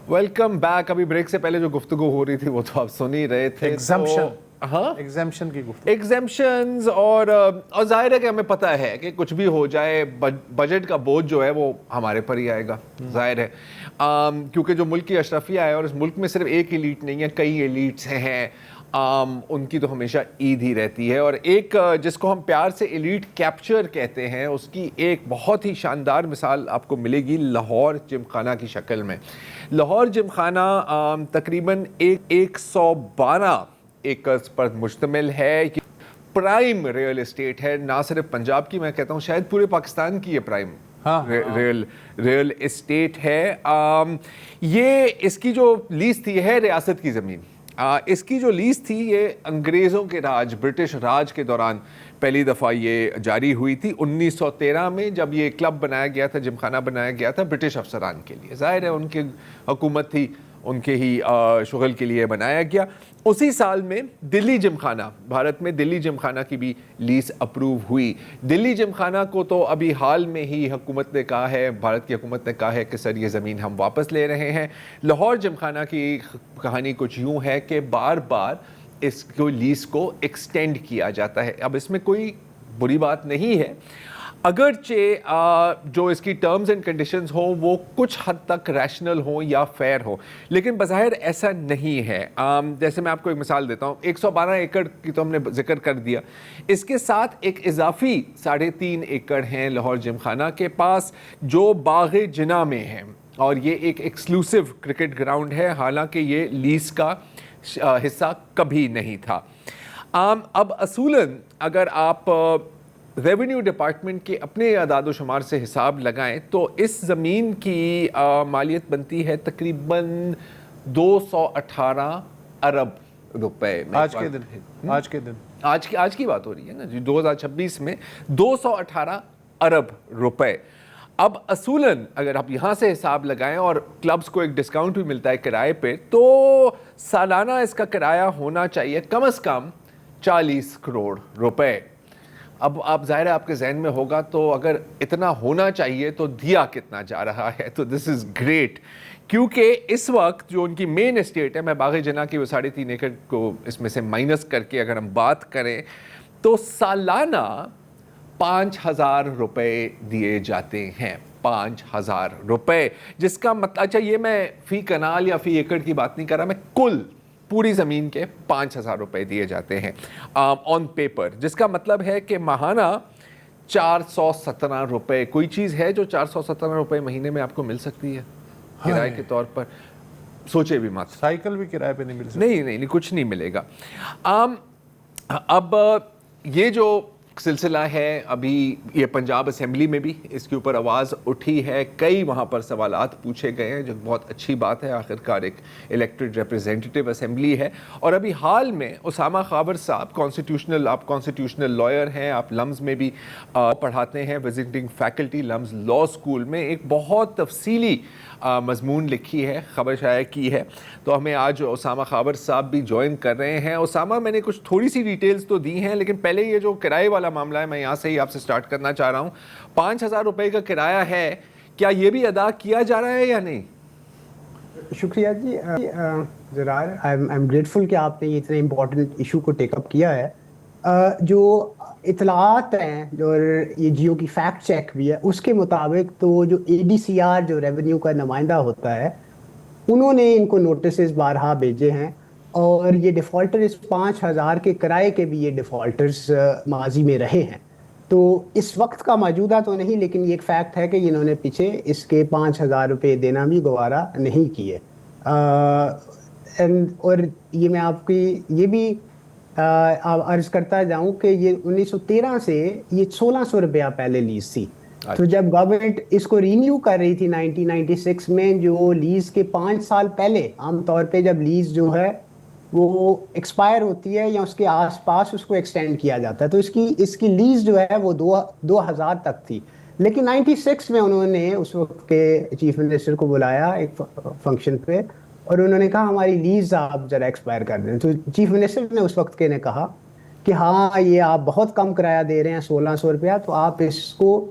Welcome back. ابھی break سے پہلے جو گفتگو ہو رہی تھی وہ تو آپ سن ہی رہے تھے. ایگزیمشن کی گفتگو, ایگزیمشنز اور ظاہر ہے کہ ہمیں پتہ ہے کہ کچھ بھی ہو جائے بجٹ کا بوجھ جو ہے وہ ہمارے پر ہی آئے گا, ظاہر ہے, کیونکہ جو ملک کی اشرفیہ ہے, اور اس ملک میں صرف ایک ایلیٹ نہیں ہے, کئی ایلیٹس ہیں, ان کی تو ہمیشہ عید ہی رہتی ہے. اور ایک جس کو ہم پیار سے ایلیٹ کیپچر کہتے ہیں, اس کی ایک بہت ہی شاندار مثال آپ کو ملے گی لاہور جم خانہ کی شکل میں. لاہور جم خانہ تقریباً 112 ایکرز پر مشتمل ہے. پرائم ریئل اسٹیٹ ہے, نہ صرف پنجاب کی, میں کہتا ہوں شاید پورے پاکستان کی یہ پرائم ریئل اسٹیٹ ہے. یہ اس کی جو لیز تھی ہے ریاست کی زمین. اس کی جو لیز تھی یہ انگریزوں کے راج, برٹش راج کے دوران پہلی دفعہ یہ جاری ہوئی تھی 1913 میں, جب یہ کلب بنایا گیا تھا, جم خانہ بنایا گیا تھا برٹش افسران کے لیے. ظاہر ہے ان کی حکومت تھی, ان کے ہی شغل کے لیے بنایا گیا. اسی سال میں دلی جم خانہ, بھارت میں دلی جم خانہ کی بھی لیز اپروو ہوئی. دلی جم خانہ کو تو ابھی حال میں ہی حکومت نے کہا ہے, بھارت کی حکومت نے کہا ہے کہ سر یہ زمین ہم واپس لے رہے ہیں. لاہور جم خانہ کی کہانی کچھ یوں ہے کہ بار بار اس کو لیز کو ایکسٹینڈ کیا جاتا ہے. اب اس میں کوئی بری بات نہیں ہے, اگرچہ جو اس کی ٹرمز اینڈ کنڈیشنز ہوں وہ کچھ حد تک ریشنل ہوں یا فیئر ہوں, لیکن بظاہر ایسا نہیں ہے. جیسے میں آپ کو ایک مثال دیتا ہوں, 112 ایکڑ کی تو ہم نے ذکر کر دیا, اس کے ساتھ ایک اضافی 3.5 ایکڑ ہیں لاہور جم خانہ کے پاس جو باغ جناح میں ہیں, اور یہ ایک ایکسکلوسیو کرکٹ گراؤنڈ ہے, حالانکہ یہ لیز کا حصہ کبھی نہیں تھا. اب اصولاً اگر آپ ریونیو ڈپارٹمنٹ کے اپنے اعداد و شمار سے حساب لگائیں تو اس زمین کی مالیت بنتی ہے تقریباً 218 ارب روپے. آج کی بات ہو رہی ہے نا جی, 2026 میں 218 ارب روپے. اب اصولاً اگر آپ یہاں سے حساب لگائیں, اور کلبز کو ایک ڈسکاؤنٹ بھی ملتا ہے کرائے پہ, تو سالانہ اس کا کرایہ ہونا چاہیے کم از کم 40 کروڑ روپے. اب آپ ظاہر ہے آپ کے ذہن میں ہوگا تو اگر اتنا ہونا چاہیے تو دیا کتنا جا رہا ہے, تو دس از گریٹ, کیونکہ اس وقت جو ان کی مین اسٹیٹ ہے, میں باغ جناح کی وہ 3.5 ایکڑ کو اس میں سے مائنس کر کے اگر ہم بات کریں تو سالانہ 5,000 روپے دیے جاتے ہیں. 5,000 روپے, جس کا مطلب, اچھا یہ میں فی کنال یا فی ایکڑ کی بات نہیں کر رہا, میں کل پوری زمین کے 5,000 روپے دیے جاتے ہیں آن پیپر, جس کا مطلب ہے کہ ماہانہ 417 روپے. کوئی چیز ہے جو 417 روپے مہینے میں آپ کو مل سکتی ہے کرائے کے طور پر؟ سوچے بھی مت. سائیکل بھی کرائے پہ نہیں مل سکتی. نہیں, کچھ نہیں ملے گا. اب یہ جو سلسلہ ہے, ابھی یہ پنجاب اسمبلی میں بھی اس کے اوپر آواز اٹھی ہے, کئی وہاں پر سوالات پوچھے گئے ہیں, جو بہت اچھی بات ہے, آخرکار ایک الیکٹڈ ریپرزینٹیٹیو اسمبلی ہے. اور ابھی حال میں اسامہ خاور صاحب آپ کانسٹیٹیوشنل لائر ہیں, آپ لمز میں بھی پڑھاتے ہیں, visiting faculty LUMS law school میں, ایک بہت تفصیلی مضمون لکھی ہے, خبر شائع کی ہے. تو ہمیں آج اسامہ خاور صاحب بھی جوائن کر رہے ہیں. اسامہ, میں نے کچھ تھوڑی سی ڈیٹیلز تو دی ہیں, لیکن پہلے یہ جو کرائے والا معاملہ ہے, میں یہاں سے ہی آپ سے سٹارٹ کرنا چاہ رہا ہوں. 5,000 روپے کا کرایہ ہے, کیا یہ بھی ادا کیا جا رہا ہے یا نہیں؟ شکریہ جی زرار, آئی ایم گریٹفل کہ آپ نے یہ اتنے امپورٹنٹ ایشو کو ٹیک اپ کیا ہے. جو اطلاعات ہیں اور یہ جیو کی فیکٹ چیک بھی ہے, اس کے مطابق تو جو ADCR جو ریونیو کا نمائندہ ہوتا ہے, انہوں نے ان کو نوٹسز بارہا بھیجے ہیں, اور یہ ڈیفالٹر اس 5,000 کے کرائے کے بھی یہ ڈیفالٹرز ماضی میں رہے ہیں. تو اس وقت کا موجودہ تو نہیں, لیکن یہ ایک فیکٹ ہے کہ انہوں نے پیچھے اس کے 5,000 روپے دینا بھی گوارا نہیں کیے. اور یہ میں آپ کی یہ بھی عرض کرتا جاؤں کہ یہ 1913 سے یہ 1,600 روپیہ پہلے لیز تھی. تو جب گورنمنٹ اس کو رینیو کر رہی تھی 1996 میں, جو لیز کے 5 سال پہلے, عام طور پہ جب لیز جو ہے وہ ایکسپائر ہوتی ہے یا اس کے آس پاس اس کو ایکسٹینڈ کیا جاتا ہے, تو اس کی لیز جو ہے وہ 2000 تک تھی. لیکن 96 میں انہوں نے اس وقت کے چیف منسٹر کو بلایا ایک فنکشن پہ, اور انہوں نے کہا ہماری لیز آپ ذرا ایکسپائر کر دیں. تو چیف منسٹر نے اس وقت کے نے کہا کہ ہاں یہ آپ بہت کم کرایہ دے رہے ہیں 1,600 روپیہ, تو آپ اس کو